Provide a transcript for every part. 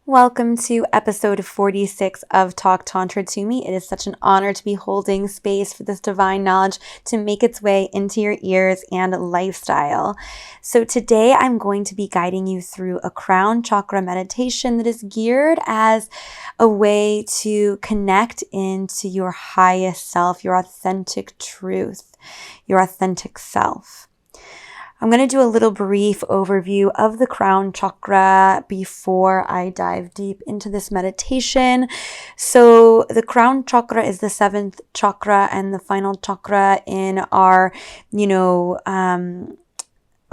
Welcome to episode 46 of Talk Tantra to me. It is such an honor to be holding space for this divine knowledge to make its way into your ears and lifestyle. So today I'm going to be guiding you through a crown chakra meditation that is geared as a way to connect into your highest self, your authentic truth, your authentic self. I'm going to do a little brief overview of the crown chakra before I dive deep into this meditation. So the crown chakra is the seventh chakra and the final chakra in our,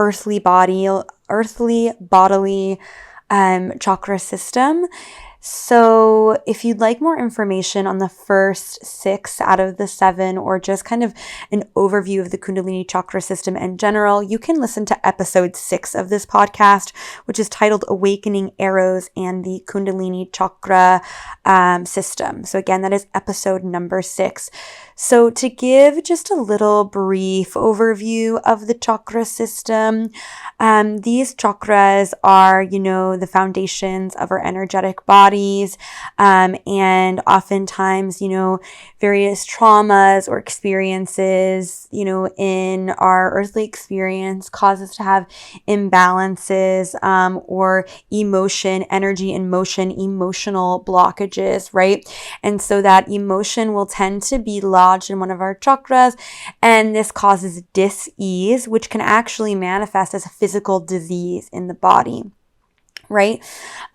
earthly bodily chakra system. So if you'd like more information on the first 6 out of the 7, or just kind of an overview of the Kundalini Chakra system in general, you can listen to episode 6 of this podcast, which is titled Awakening Arrows and the Kundalini Chakra system. So again, that is episode number 6. So to give just a little brief overview of the chakra system, these chakras are, the foundations of our energetic bodies, and oftentimes, various traumas or experiences, in our earthly experience cause us to have imbalances, or energy and motion, emotional blockages, right? And so that emotion will tend to be lodged in one of our chakras, and this causes dis-ease, which can actually manifest as a physical disease in the body. Right?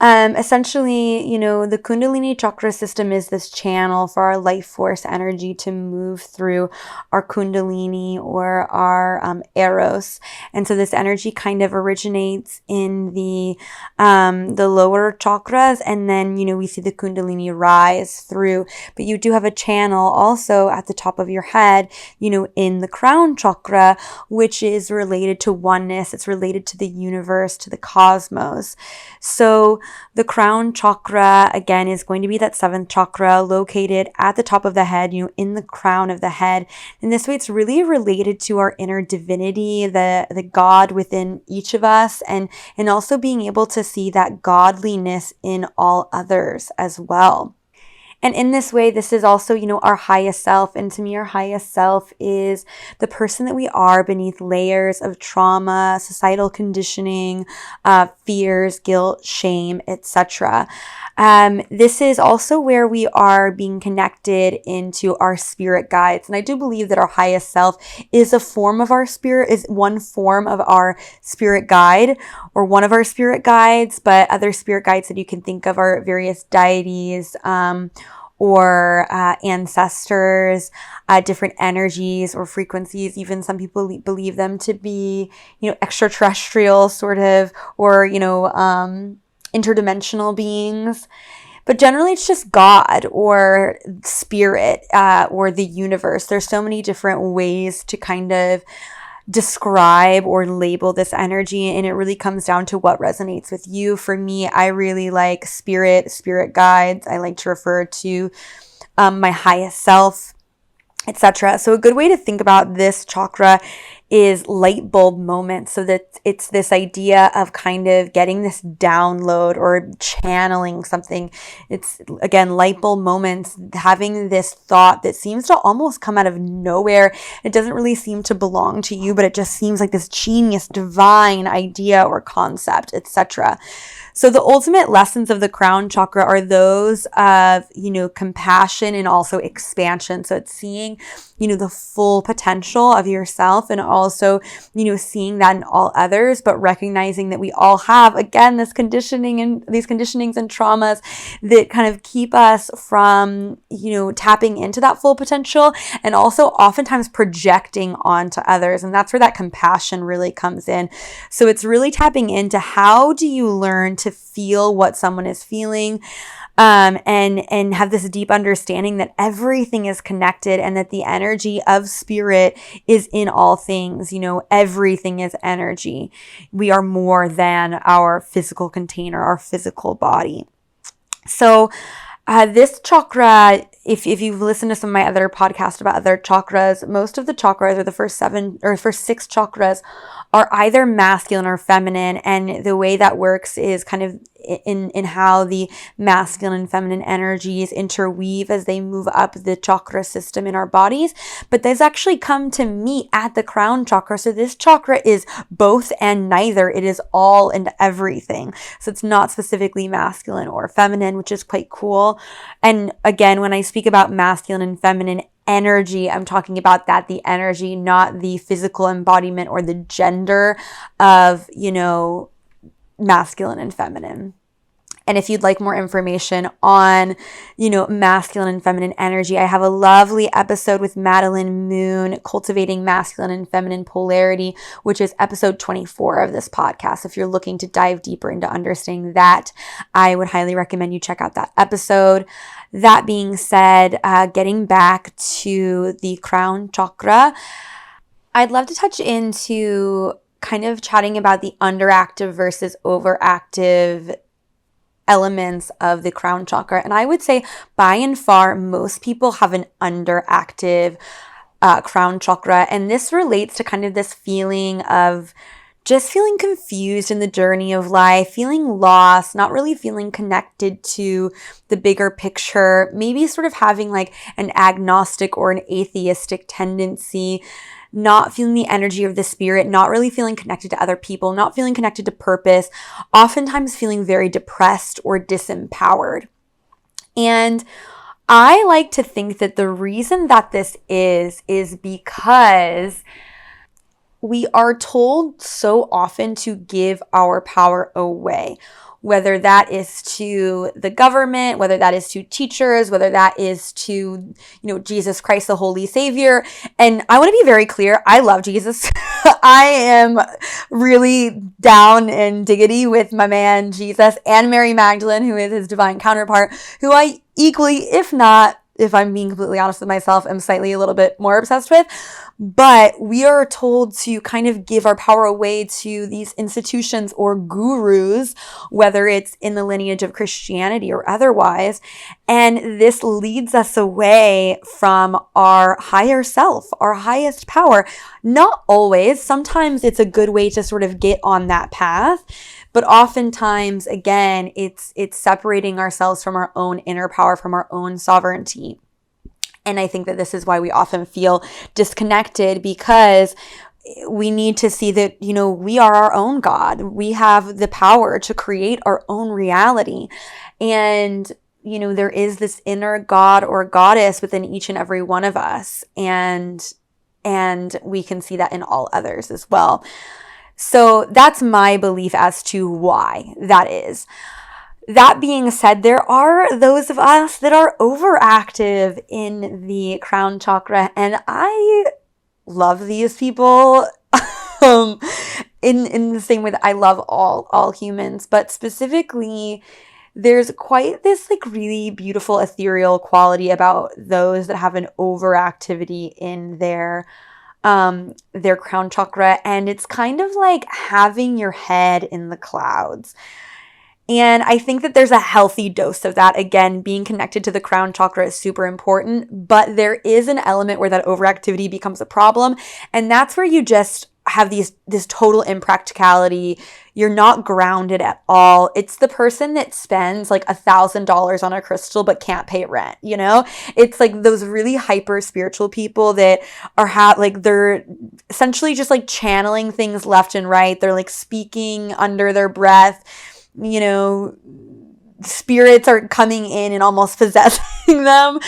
Essentially, the Kundalini Chakra system is this channel for our life force energy to move through our Kundalini or our Eros. And so this energy kind of originates in the lower chakras, and then, we see the Kundalini rise through. But you do have a channel also at the top of your head, in the crown chakra, which is related to oneness. It's related to the universe, to the cosmos. So the crown chakra, again, is going to be that 7th chakra located at the top of the head, in the crown of the head. And this way, it's really related to our inner divinity, the God within each of us, and also being able to see that godliness in all others as well. And in this way, this is also, our highest self. And to me, our highest self is the person that we are beneath layers of trauma, societal conditioning, fears, guilt, shame, etc. This is also where we are being connected into our spirit guides. And I do believe that our highest self is one form of our spirit guide, or one of our spirit guides, but other spirit guides that you can think of are various deities, or ancestors, different energies or frequencies. Even some people believe them to be, extraterrestrial sort of, or, interdimensional beings. But generally, it's just God or spirit, or the universe. There's so many different ways to kind of describe or label this energy, and it really comes down to what resonates with you. For me, I really like spirit guides. I like to refer to my highest self, etc. So a good way to think about this chakra is light bulb moments. So that it's this idea of kind of getting this download or channeling something. It's, again, light bulb moments, having this thought that seems to almost come out of nowhere. It doesn't really seem to belong to you, but it just seems like this genius, divine idea or concept, etc. So the ultimate lessons of the crown chakra are those of, compassion and also expansion. So it's seeing, the full potential of yourself, and also, seeing that in all others, but recognizing that we all have, again, this conditioning and these conditionings and traumas that kind of keep us from, tapping into that full potential, and also oftentimes projecting onto others. And that's where that compassion really comes in. So it's really tapping into, how do you learn to feel what someone is feeling, and have this deep understanding that everything is connected, and that the energy of spirit is in all things. Everything is energy. We are more than our physical container, our physical body. So this chakra, if you've listened to some of my other podcasts about other chakras, most of the chakras, or the first 6 chakras, are either masculine or feminine. And the way that works is kind of in how the masculine and feminine energies interweave as they move up the chakra system in our bodies. But these actually come to meet at the crown chakra. So this chakra is both and neither. It is all and everything. So it's not specifically masculine or feminine, which is quite cool. And again, when I speak about masculine and feminine energy, I'm talking about that, the energy, not the physical embodiment or the gender of, masculine and feminine. And if you'd like more information on, masculine and feminine energy, I have a lovely episode with Madeline Moon, Cultivating Masculine and Feminine Polarity, which is episode 24 of this podcast. If you're looking to dive deeper into understanding that, I would highly recommend you check out that episode. That being said, getting back to the crown chakra, I'd love to touch into kind of chatting about the underactive versus overactive elements of the crown chakra. And I would say by and far, most people have an underactive crown chakra. And this relates to kind of this feeling of just feeling confused in the journey of life, feeling lost, not really feeling connected to the bigger picture, maybe sort of having like an agnostic or an atheistic tendency, not feeling the energy of the spirit, not really feeling connected to other people, not feeling connected to purpose, oftentimes feeling very depressed or disempowered. And I like to think that the reason that this is because we are told so often to give our power away, whether that is to the government, whether that is to teachers, whether that is to, Jesus Christ, the Holy Savior. And I want to be very clear. I love Jesus. I am really down in diggity with my man, Jesus, and Mary Magdalene, who is his divine counterpart, who I equally, if I'm being completely honest with myself, am slightly a little bit more obsessed with. But we are told to kind of give our power away to these institutions or gurus, whether it's in the lineage of Christianity or otherwise. And this leads us away from our higher self, our highest power. Not always. Sometimes it's a good way to sort of get on that path. But oftentimes, again, it's separating ourselves from our own inner power, from our own sovereignty. And I think that this is why we often feel disconnected, because we need to see that, we are our own God. We have the power to create our own reality. And, there is this inner God or goddess within each and every one of us. And we can see that in all others as well. So that's my belief as to why that is. That being said, there are those of us that are overactive in the crown chakra, and I love these people in the same way that I love all humans, but specifically, there's quite this like really beautiful ethereal quality about those that have an overactivity in their crown chakra, and it's kind of like having your head in the clouds. And I think that there's a healthy dose of that. Again, being connected to the crown chakra is super important, but there is an element where that overactivity becomes a problem. And that's where you just have this total impracticality. You're not grounded at all. It's the person that spends like $1,000 on a crystal but can't pay rent, It's like those really hyper spiritual people that are they're essentially just like channeling things left and right. They're like speaking under their breath. Spirits are coming in and almost possessing them.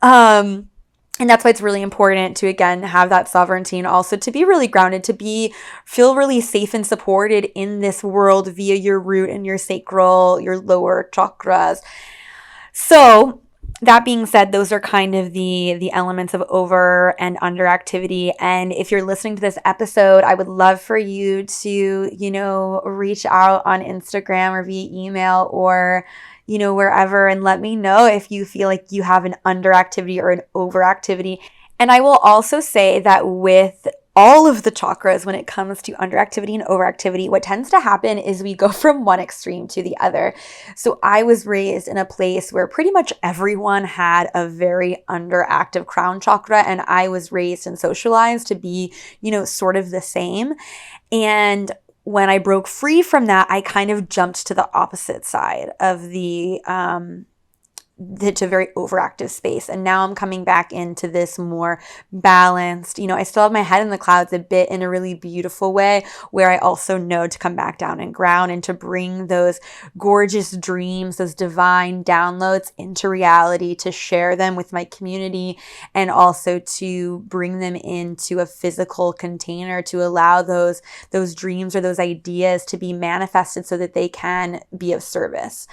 And that's why it's really important to, again, have that sovereignty and also to be really grounded, to feel really safe and supported in this world via your root and your sacral, your lower chakras. So that being said, those are kind of the elements of over and under activity. And if you're listening to this episode, I would love for you to, reach out on Instagram or via email or, wherever, and let me know if you feel like you have an underactivity or an overactivity. And I will also say that with all of the chakras, when it comes to underactivity and overactivity, what tends to happen is we go from one extreme to the other. So I was raised in a place where pretty much everyone had a very underactive crown chakra, and I was raised and socialized to be, sort of the same. And when I broke free from that, I kind of jumped to the opposite side of the to very overactive space. And now I'm coming back into this more balanced, I still have my head in the clouds a bit in a really beautiful way, where I also know to come back down and ground and to bring those gorgeous dreams, those divine downloads into reality, to share them with my community, and also to bring them into a physical container, to allow those dreams or those ideas to be manifested so that they can be of service.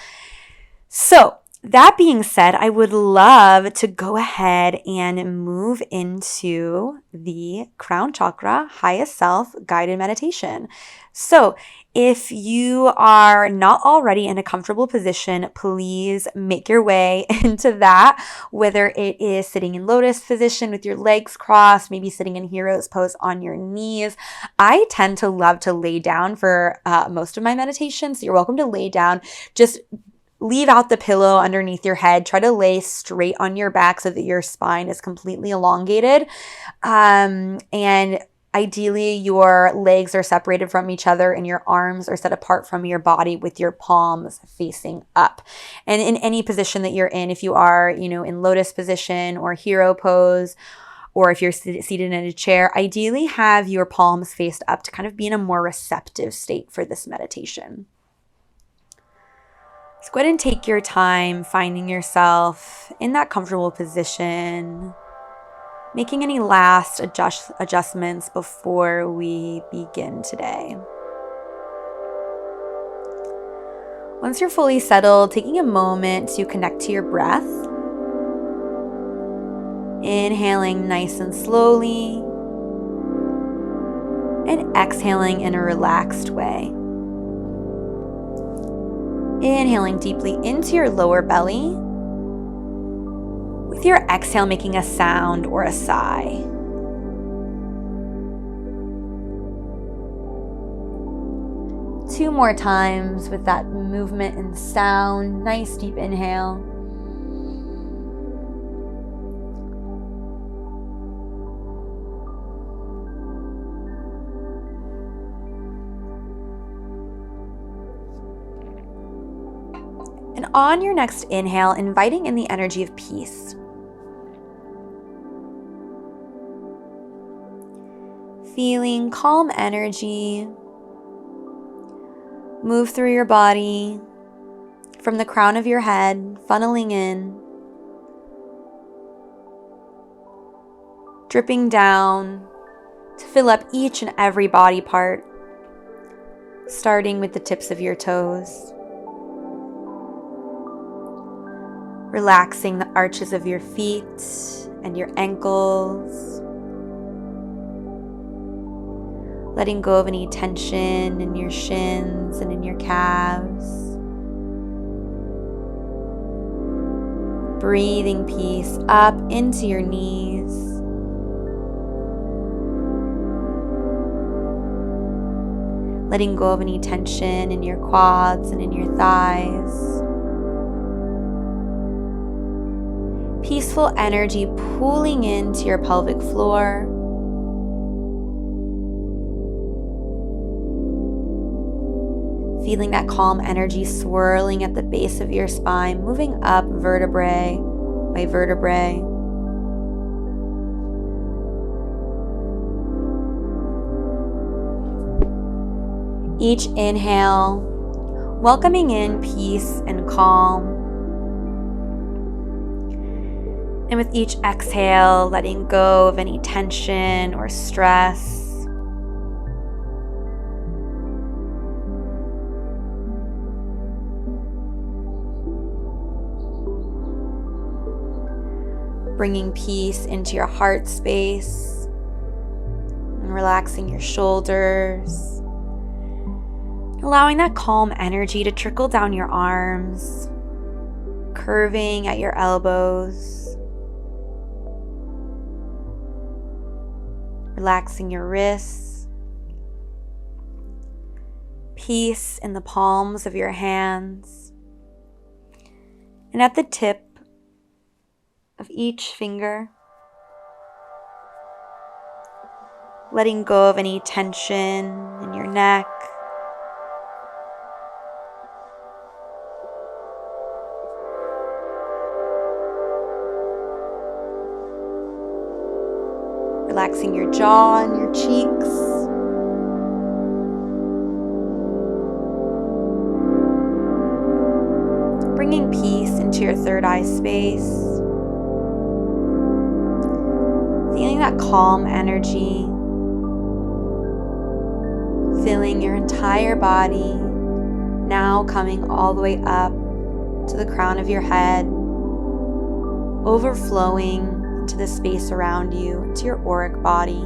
So that being said, I would love to go ahead and move into the crown chakra, highest self guided meditation. So if you are not already in a comfortable position, please make your way into that, whether it is sitting in lotus position with your legs crossed, maybe sitting in hero's pose on your knees. I tend to love to lay down for most of my meditations. So you're welcome to lay down. Just leave out the pillow underneath your head. Try to lay straight on your back so that your spine is completely elongated. And ideally, your legs are separated from each other and your arms are set apart from your body with your palms facing up. And in any position that you're in, if you are, in lotus position or hero pose, or if you're seated in a chair, ideally have your palms faced up to kind of be in a more receptive state for this meditation. So go ahead and take your time finding yourself in that comfortable position, making any last adjustments before we begin today. Once you're fully settled, taking a moment to connect to your breath. Inhaling nice and slowly, and exhaling in a relaxed way. Inhaling deeply into your lower belly, with your exhale making a sound or a sigh. Two more times with that movement and sound. Nice deep inhale. And on your next inhale, inviting in the energy of peace. Feeling calm energy move through your body from the crown of your head, funneling in, dripping down to fill up each and every body part, starting with the tips of your toes. Relaxing the arches of your feet and your ankles. Letting go of any tension in your shins and in your calves. Breathing peace up into your knees. Letting go of any tension in your quads and in your thighs. Peaceful energy pooling into your pelvic floor. Feeling that calm energy swirling at the base of your spine, moving up vertebrae by vertebrae. Each inhale, welcoming in peace and calm. And with each exhale, letting go of any tension or stress. Bringing peace into your heart space and relaxing your shoulders. Allowing that calm energy to trickle down your arms, curving at your elbows. Relaxing your wrists. Peace in the palms of your hands. And at the tip of each finger, letting go of any tension in your neck, Relaxing your jaw and your cheeks. Bringing peace into your third eye space. Feeling that calm energy. Filling your entire body. Now coming all the way up to the crown of your head. Overflowing into the space around you, into your auric body.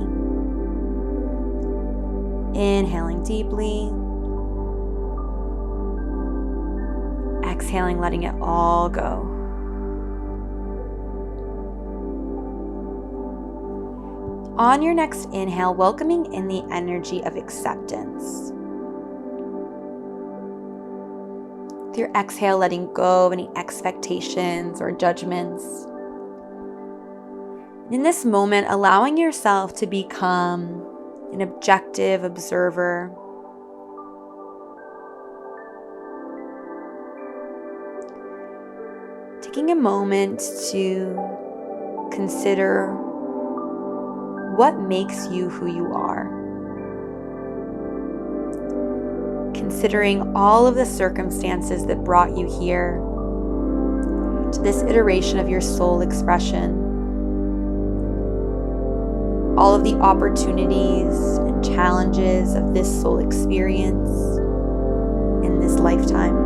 Inhaling deeply. Exhaling, letting it all go. On your next inhale, welcoming in the energy of acceptance. With your exhale, letting go of any expectations or judgments. In this moment, allowing yourself to become an objective observer. Taking a moment to consider what makes you who you are. Considering all of the circumstances that brought you here to this iteration of your soul expression. All of the opportunities and challenges of this soul experience in this lifetime.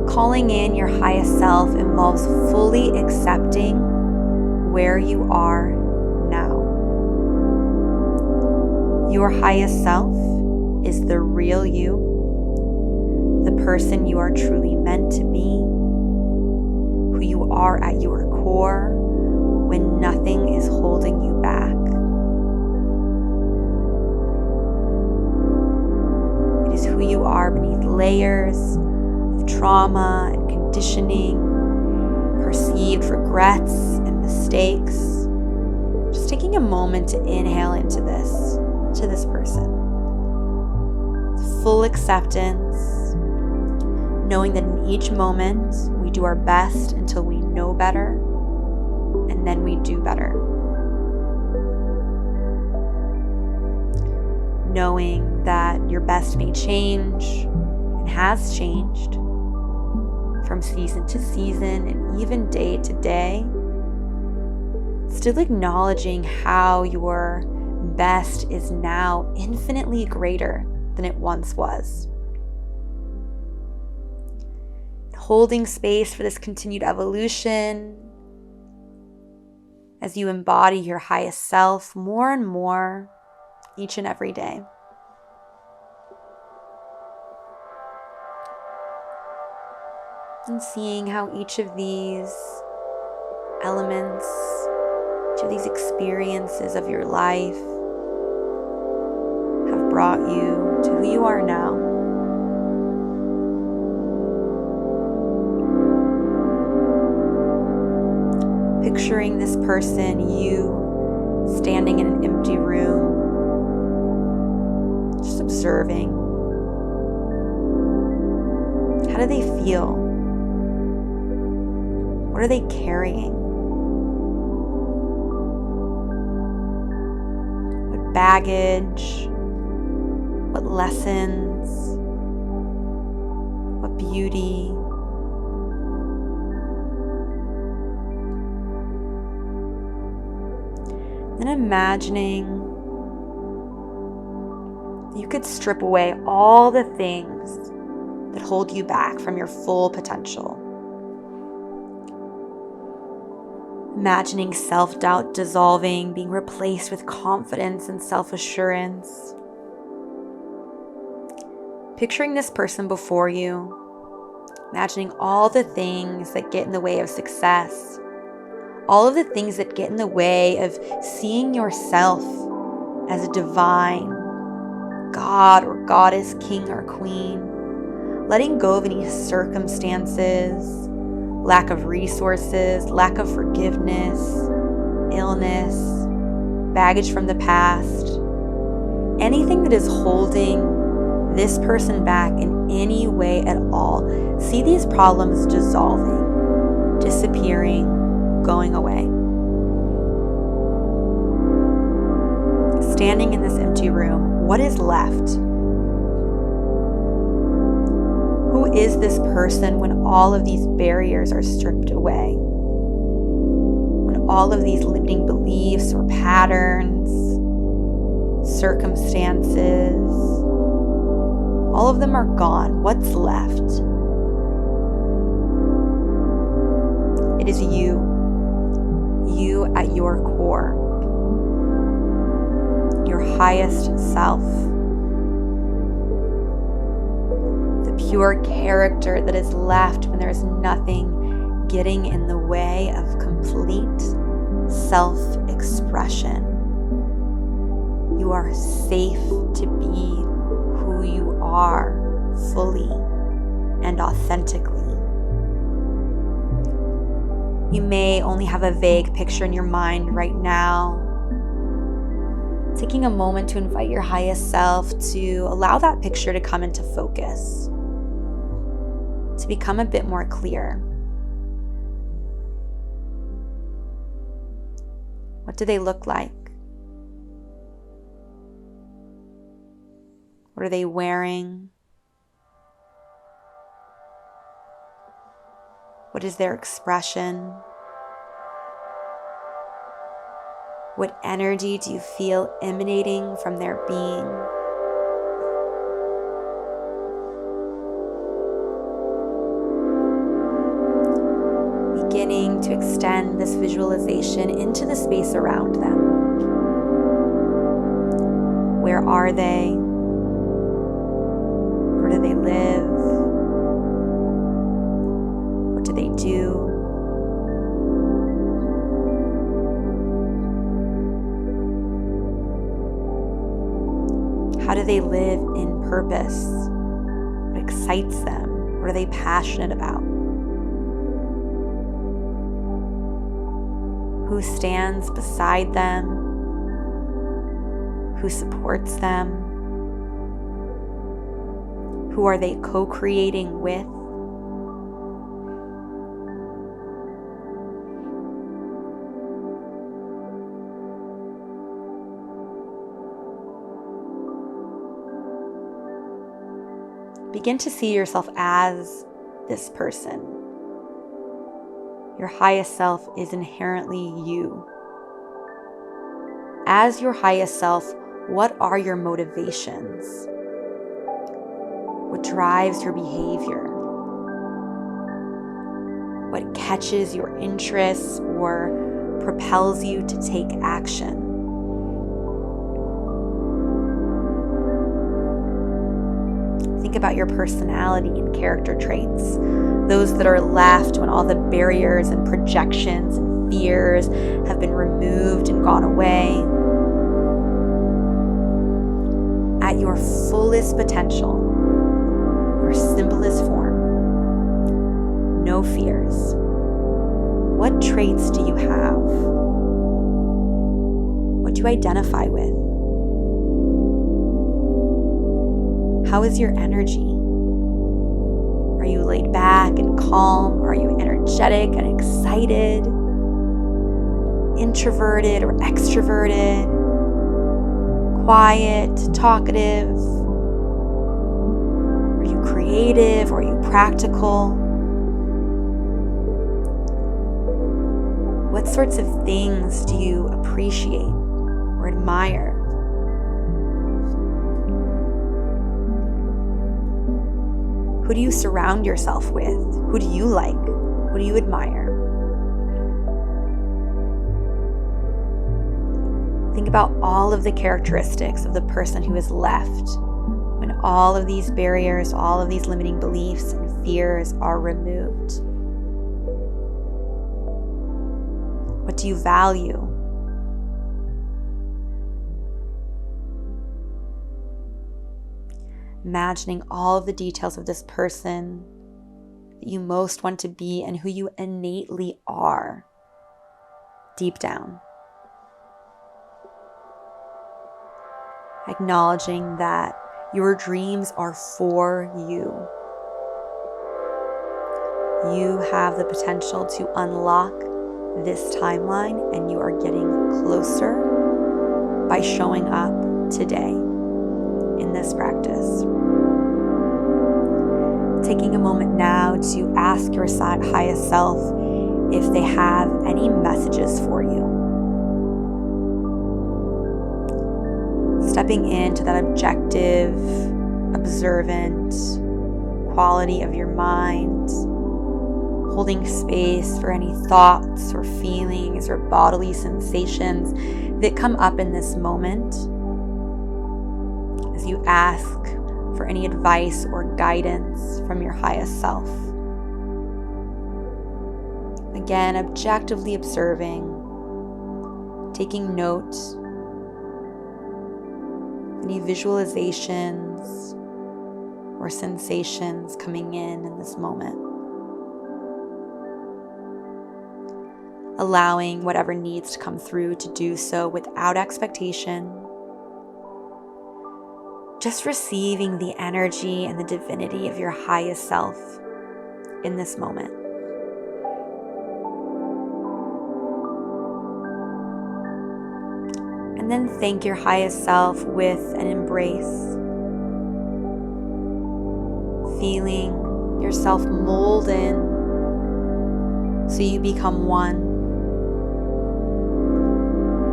Calling in your highest self involves fully accepting where you are now. Your highest self is the real you, the person you are truly meant to be, who you are at your core when nothing is holding you back. It is who you are beneath layers of trauma and conditioning, perceived regrets and mistakes. Just taking a moment to inhale into this person. Full acceptance, knowing that in each moment we do our best until we know better, and then we do better. Knowing that your best may change and has changed from season to season and even day to day. Still acknowledging how your best is now infinitely greater than it once was. Holding space for this continued evolution as you embody your highest self more and more each and every day. And seeing how each of these elements, each of these experiences of your life have brought you to who you are now. Picturing this person, you, standing in an empty room, just observing. How do they feel? What are they carrying? What baggage? What lessons? What beauty? And imagining you could strip away all the things that hold you back from your full potential. Imagining self-doubt dissolving, being replaced with confidence and self-assurance. Picturing this person before you, imagining all the things that get in the way of success, all of the things that get in the way of seeing yourself as a divine God or goddess, king or queen, letting go of any circumstances, lack of resources, lack of forgiveness, illness, baggage from the past, anything that is holding this person back in any way at all. See these problems dissolving, disappearing, going away. Standing in this empty room, what is left? Who is this person when all of these barriers are stripped away? When all of these limiting beliefs or patterns, circumstances, all of them are gone. What's left? It is you. You at your core. Your highest self. The pure character that is left when there is nothing getting in the way of complete self-expression. You are safe to be who you are fully and authentically. You may only have a vague picture in your mind right now. Taking a moment to invite your highest self to allow that picture to come into focus, to become a bit more clear. What do they look like? What are they wearing? What is their expression? What energy do you feel emanating from their being? Beginning to extend this visualization into the space around them. Where are they? Where do they live? What do they do? How do they live in purpose? What excites them? What are they passionate about? Who stands beside them? Who supports them? Who are they co-creating with? Begin to see yourself as this person. Your highest self is inherently you. As your highest self, what are your motivations? What drives your behavior? What catches your interests or propels you to take action? Think about your personality and character traits, those that are left when all the barriers and projections and fears have been removed and gone away. At your fullest potential, your simplest form, no fears. What traits do you have? What do you identify with? How is your energy? Are you laid back and calm? Or are you energetic and excited? Introverted or extroverted? Quiet, talkative? Are you creative or are you practical? What sorts of things do you appreciate or admire? Who do you surround yourself with? Who do you like? Who do you admire? Think about all of the characteristics of the person who is left when all of these barriers, all of these limiting beliefs and fears are removed. What do you value? Imagining all of the details of this person that you most want to be and who you innately are deep down. Acknowledging that your dreams are for you. You have the potential to unlock this timeline, and you are getting closer by showing up today in this practice. Taking a moment now to ask your highest self if they have any messages for you. Stepping into that objective, observant quality of your mind, holding space for any thoughts or feelings or bodily sensations that come up in this moment as you ask for any advice or guidance from your highest self. Again, objectively observing, taking note, any visualizations or sensations coming in this moment. Allowing whatever needs to come through to do so without expectation. Just receiving the energy and the divinity of your highest self in this moment. And then thank your highest self with an embrace. Feeling yourself mold in so you become one.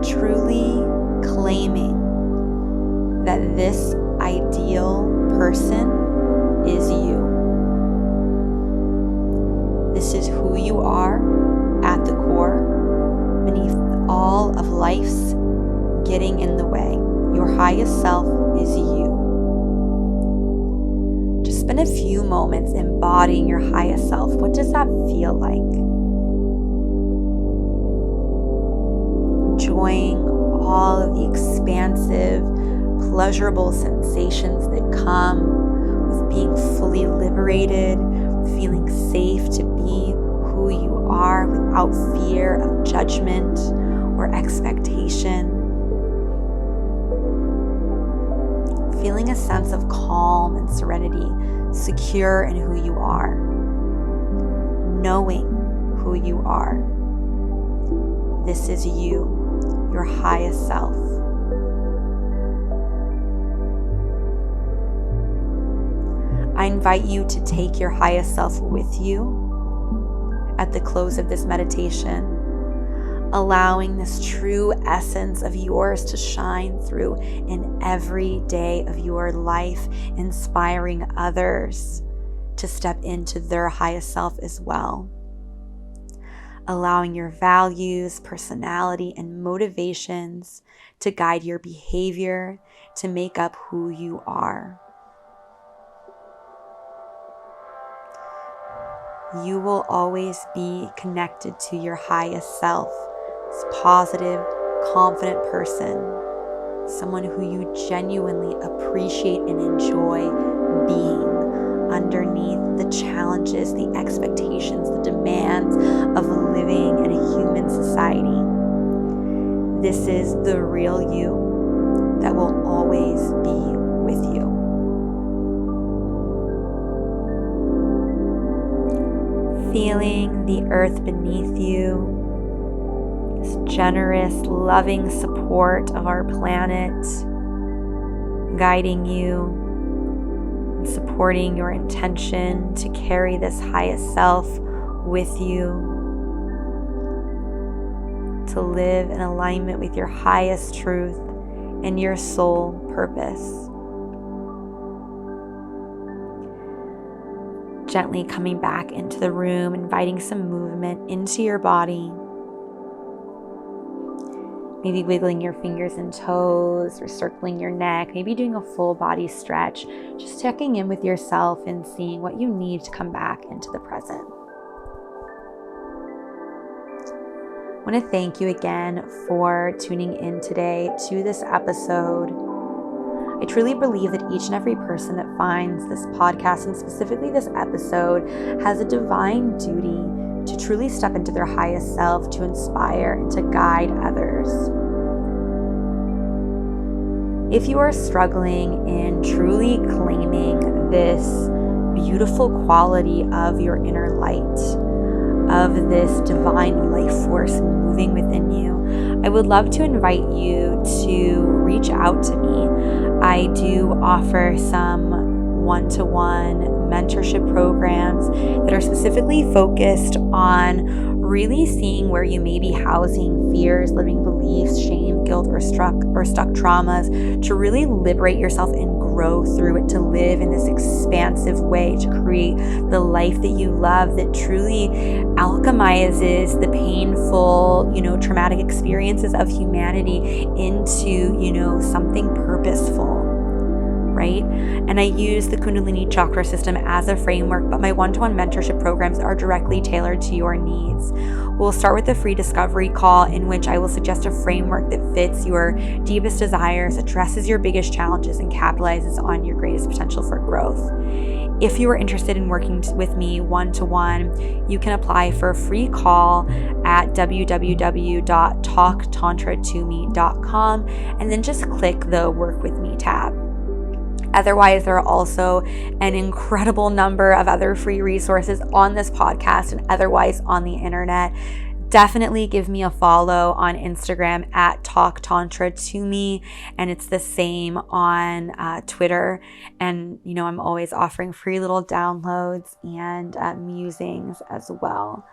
Truly claiming that this ideal person is you. This is who you are at the core, beneath all of life's getting in the way. Your highest self is you. Just spend a few moments embodying your highest self. What does that feel like? Enjoying all of the expansive, pleasurable sensations that come with being fully liberated, feeling safe to be who you are without fear of judgment or expectation. Feeling a sense of calm and serenity, secure in who you are, knowing who you are. This is you, your highest self. I invite you to take your highest self with you at the close of this meditation, allowing this true essence of yours to shine through in every day of your life, inspiring others to step into their highest self as well. Allowing your values, personality, and motivations to guide your behavior to make up who you are. You will always be connected to your highest self, this positive, confident person, someone who you genuinely appreciate and enjoy being underneath the challenges, the expectations, the demands of living in a human society. This is the real you that will always be with you. Feeling the earth beneath you, this generous, loving support of our planet, guiding you and supporting your intention to carry this highest self with you, to live in alignment with your highest truth and your soul purpose. Gently coming back into the room, inviting some movement into your body. Maybe wiggling your fingers and toes or circling your neck, maybe doing a full body stretch, just checking in with yourself and seeing what you need to come back into the present. I want to thank you again for tuning in today to this episode. I truly believe that each and every person that finds this podcast, and specifically this episode, has a divine duty to truly step into their highest self, to inspire and to guide others. If you are struggling in truly claiming this beautiful quality of your inner light, of this divine life force moving within you, I would love to invite you to reach out to me. I do offer some one-to-one mentorship programs that are specifically focused on really seeing where you may be housing fears, limiting beliefs, shame, guilt, or stuck traumas, to really liberate yourself and grow through it, to live in this expansive way, to create the life that you love, that truly alchemizes the painful, traumatic experiences of humanity into, something purposeful. Right? And I use the Kundalini Chakra system as a framework, but my one-to-one mentorship programs are directly tailored to your needs. We'll start with a free discovery call in which I will suggest a framework that fits your deepest desires, addresses your biggest challenges, and capitalizes on your greatest potential for growth. If you are interested in working with me one-to-one, you can apply for a free call at www.talktantratome.com and then just click the Work With Me tab. Otherwise, there are also an incredible number of other free resources on this podcast and otherwise on the internet. Definitely give me a follow on Instagram at Talk Tantra to me, and it's the same on Twitter. And I'm always offering free little downloads and musings as well.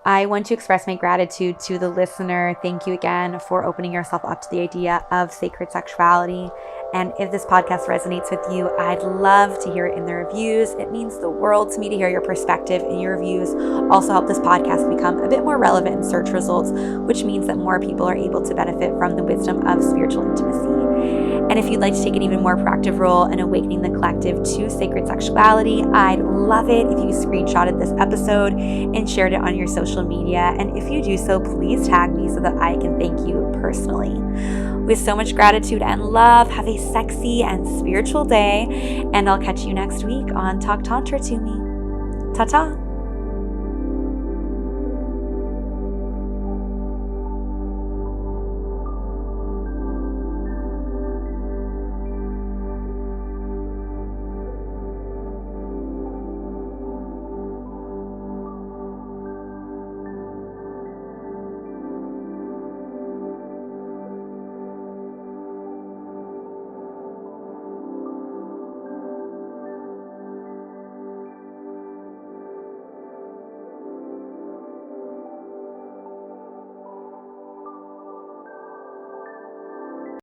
I want to express my gratitude to the listener. Thank you again for opening yourself up to the idea of sacred sexuality. And if this podcast resonates with you, I'd love to hear it in the reviews. It means the world to me to hear your perspective, and your reviews also help this podcast become a bit more relevant in search results, which means that more people are able to benefit from the wisdom of spiritual intimacy. And if you'd like to take an even more proactive role in awakening the collective to sacred sexuality, I'd love it if you screenshotted this episode and shared it on your social media. And if you do so, please tag me so that I can thank you personally. With so much gratitude and love, have a sexy and spiritual day, and I'll catch you next week on Talk Tantra to Me. Ta-ta!